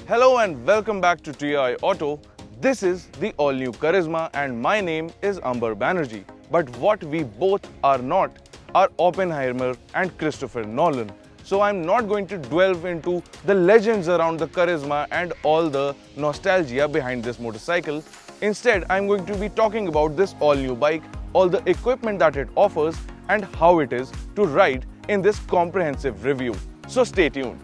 Hello and welcome back to TOI Auto. This is the all-new Karizma and my name is Amber Banerjee. But what we both are not are Oppenheimer and Christopher Nolan. So I'm not going to delve into the legends around the Karizma and all the nostalgia behind this motorcycle. Instead, I'm going to be talking about this all-new bike, all the equipment that it offers and how it is to ride in this comprehensive review. So stay tuned.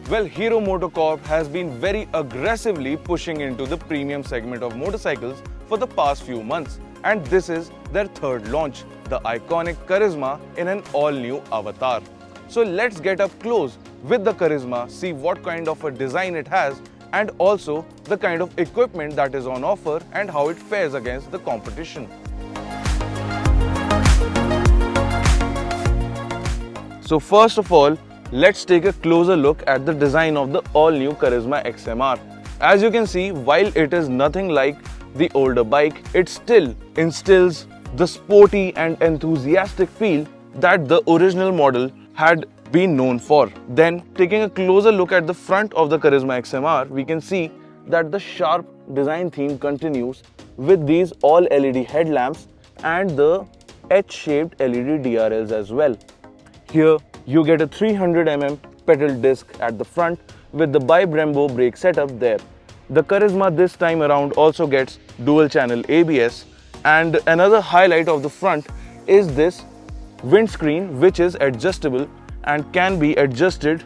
Well, Hero MotoCorp has been very aggressively pushing into the premium segment of motorcycles for the past few months, and this is their third launch, the iconic Karizma in an all-new avatar. So let's get up close with the Karizma, see what kind of a design it has and also the kind of equipment that is on offer and how it fares against the competition. So first of all, let's take a closer look at the design of the all-new Karizma XMR. As you can see, while it is nothing like the older bike, it still instills the sporty and enthusiastic feel that the original model had been known for. Then, taking a closer look at the front of the Karizma XMR, we can see that the sharp design theme continues with these all LED headlamps and the H-shaped LED DRLs as well. Here, you get a 300 mm pedal disc at the front with the bi-Brembo brake setup there. The Karizma this time around also gets dual channel ABS, and another highlight of the front is this windscreen, which is adjustable and can be adjusted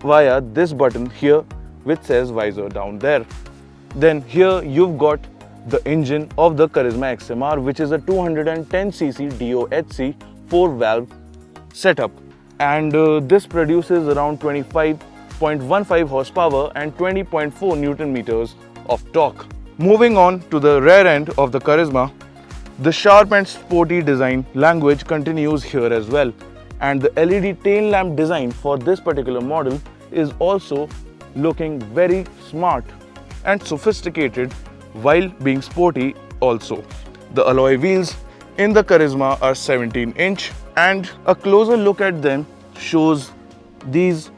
via this button here which says visor down there. Then here you've got the engine of the Karizma XMR, which is a 210cc DOHC 4-valve setup. And this produces around 25.15 horsepower and 20.4 Newton meters of torque. Moving on to the rear end of the Karizma, the sharp and sporty design language continues here as well. And the LED tail lamp design for this particular model is also looking very smart and sophisticated while being sporty also. The alloy wheels in the Karizma are 17-inch, and a closer look at them shows these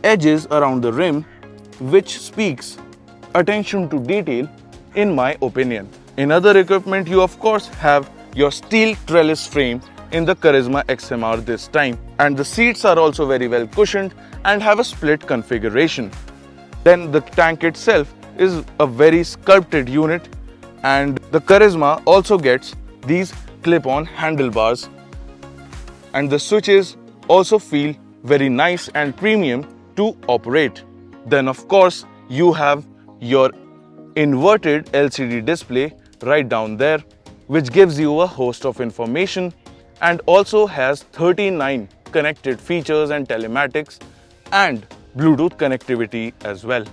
edges around the rim, which speaks attention to detail in my opinion. In other equipment, you of course have your steel trellis frame in the Karizma XMR this time, and the seats are also very well cushioned and have a split configuration. Then the tank itself is a very sculpted unit, and the Karizma also gets these clip-on handlebars, and the switches also feel very nice and premium to operate. Then of course you have your inverted LCD display right down there, which gives you a host of information and also has 39 connected features and telematics and Bluetooth connectivity as well.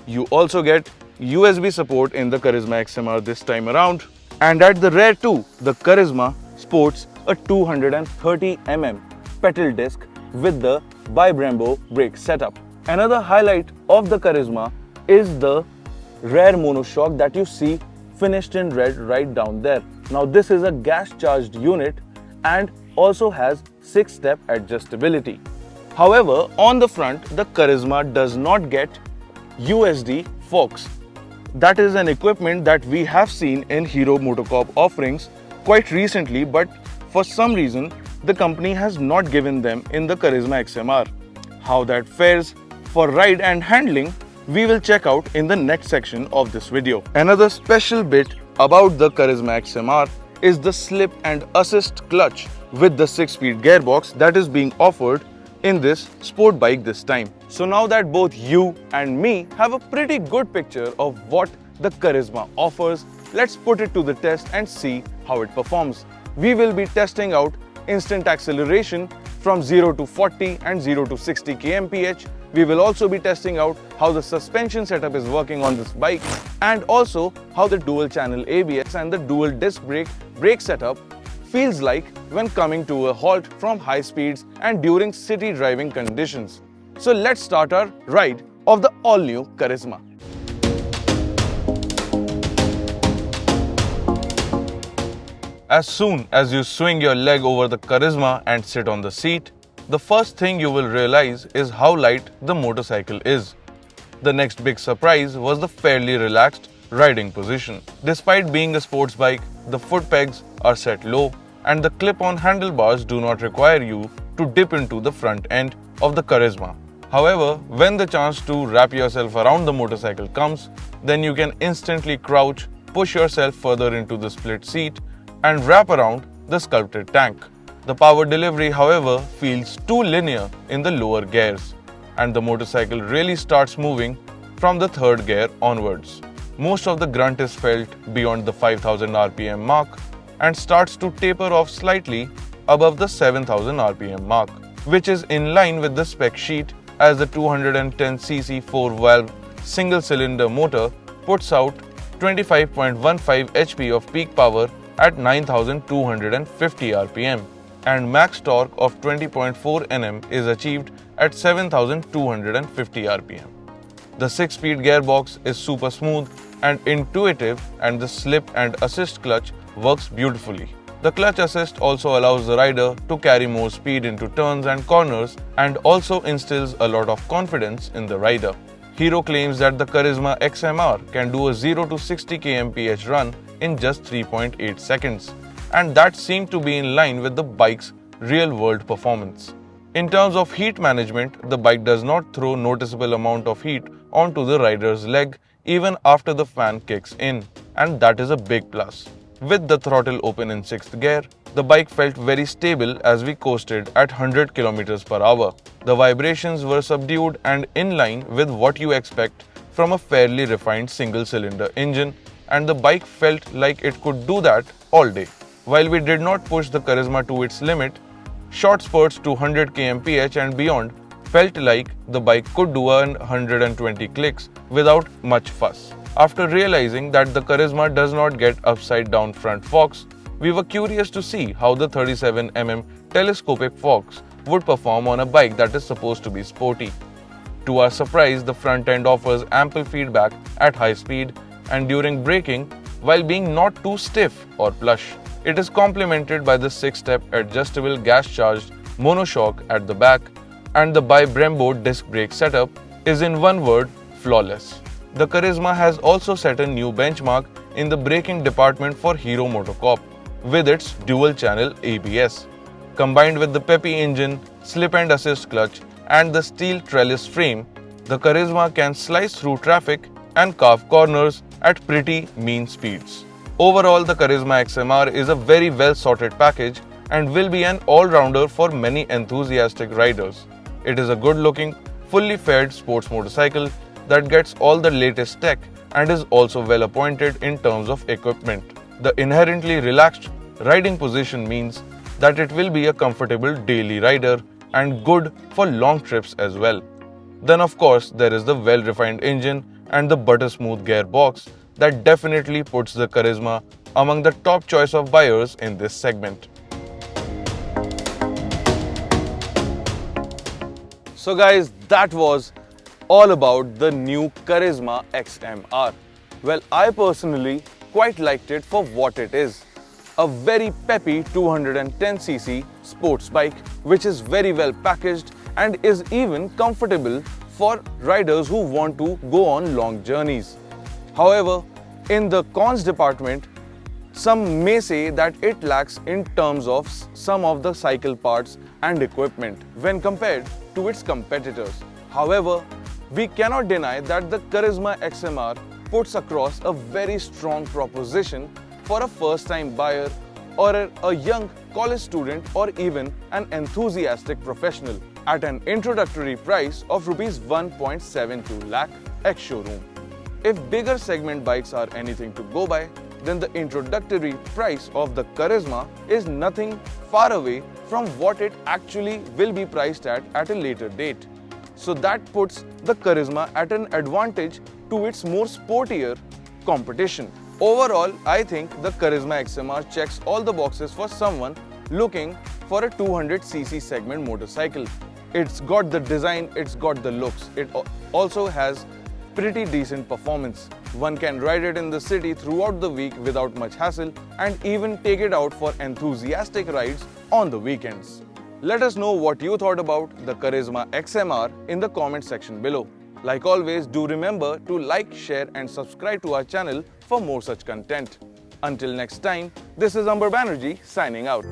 You also get USB support in the Karizma XMR this time around, and at the rear too, the Karizma sports a 230 mm pedal disc with the bi-Brembo brake setup. Another highlight of the Karizma is the rear monoshock that you see finished in red right down there. Now this is a gas charged unit and also has 6-step adjustability. However, on the front, the Karizma does not get USD forks. That is an equipment that we have seen in Hero MotoCorp offerings quite recently, but for some reason the company has not given them in the Karizma XMR. How that fares for ride and handling, we will check out in the next section of this video. Another special bit about the Karizma XMR is the slip and assist clutch with the 6-speed gearbox that is being offered in this sport bike this time. So now that both you and me have a pretty good picture of what the Karizma offers, let's put it to the test and see how it performs. We will be testing out instant acceleration from 0 to 40 and 0 to 60 kmph. We will also be testing out how the suspension setup is working on this bike, and also how the dual channel ABS and the dual disc brake setup feels like when coming to a halt from high speeds and during city driving conditions. So let's start our ride of the all-new Karizma. As soon as you swing your leg over the Karizma and sit on the seat, the first thing you will realize is how light the motorcycle is. The next big surprise was the fairly relaxed riding position. Despite being a sports bike, the foot pegs are set low and the clip-on handlebars do not require you to dip into the front end of the Karizma. However, when the chance to wrap yourself around the motorcycle comes, then you can instantly crouch, push yourself further into the split seat and wrap around the sculpted tank. The power delivery, however, feels too linear in the lower gears, and the motorcycle really starts moving from the third gear onwards. Most of the grunt is felt beyond the 5000 rpm mark and starts to taper off slightly above the 7000 rpm mark, which is in line with the spec sheet, as the 210cc 4-valve single-cylinder motor puts out 25.15 HP of peak power at 9250 rpm, and max torque of 20.4 Nm is achieved at 7250 rpm. The 6-speed gearbox is super smooth and intuitive, and the slip and assist clutch works beautifully. The clutch assist also allows the rider to carry more speed into turns and corners and also instills a lot of confidence in the rider. Hero claims that the Karizma XMR can do a 0 to 60 kmph run in just 3.8 seconds, and that seemed to be in line with the bike's real-world performance. In terms of heat management, the bike does not throw noticeable amount of heat onto the rider's leg even after the fan kicks in, and that is a big plus. With the throttle open in 6th gear, the bike felt very stable as we coasted at 100 km per hour. The vibrations were subdued and in line with what you expect from a fairly refined single-cylinder engine, and the bike felt like it could do that all day. While we did not push the Karizma to its limit, short spurts to 100 kmph and beyond felt like the bike could do 120 clicks without much fuss. After realizing that the Karizma does not get upside-down front forks, we were curious to see how the 37mm telescopic forks would perform on a bike that is supposed to be sporty. To our surprise, the front end offers ample feedback at high speed and during braking, while being not too stiff or plush. It is complemented by the 6-step adjustable gas-charged monoshock at the back, and the bi-Brembo disc brake setup is, in one word, flawless. The Karizma has also set a new benchmark in the braking department for Hero MotoCorp with its dual-channel ABS. Combined with the peppy engine, slip and assist clutch and the steel trellis frame, the Karizma can slice through traffic and carve corners at pretty mean speeds. Overall, the Karizma XMR is a very well-sorted package and will be an all-rounder for many enthusiastic riders. It is a good-looking, fully faired sports motorcycle that gets all the latest tech and is also well appointed in terms of equipment. The inherently relaxed riding position means that it will be a comfortable daily rider and good for long trips as well. Then of course there is the well-refined engine and the butter-smooth gearbox that definitely puts the Karizma among the top choice of buyers in this segment. So guys, that was all about the new Karizma XMR. Well, I personally quite liked it for what it is. A very peppy 210cc sports bike which is very well packaged and is even comfortable for riders who want to go on long journeys. However, in the cons department, some may say that it lacks in terms of some of the cycle parts and equipment when compared to its competitors. However, we cannot deny that the Karizma XMR puts across a very strong proposition for a first-time buyer or a young college student or even an enthusiastic professional at an introductory price of Rs 1.72 lakh ex-showroom. If bigger segment bikes are anything to go by, then the introductory price of the Karizma is nothing far away from what it actually will be priced at a later date. So that puts the Karizma at an advantage to its more sportier competition. Overall, I think the Karizma XMR checks all the boxes for someone looking for a 200cc segment motorcycle. It's got the design, it's got the looks, it also has pretty decent performance. One can ride it in the city throughout the week without much hassle and even take it out for enthusiastic rides on the weekends. Let us know what you thought about the Karizma XMR in the comment section below. Like always, do remember to like, share and subscribe to our channel for more such content. Until next time, this is Amber Banerjee signing out.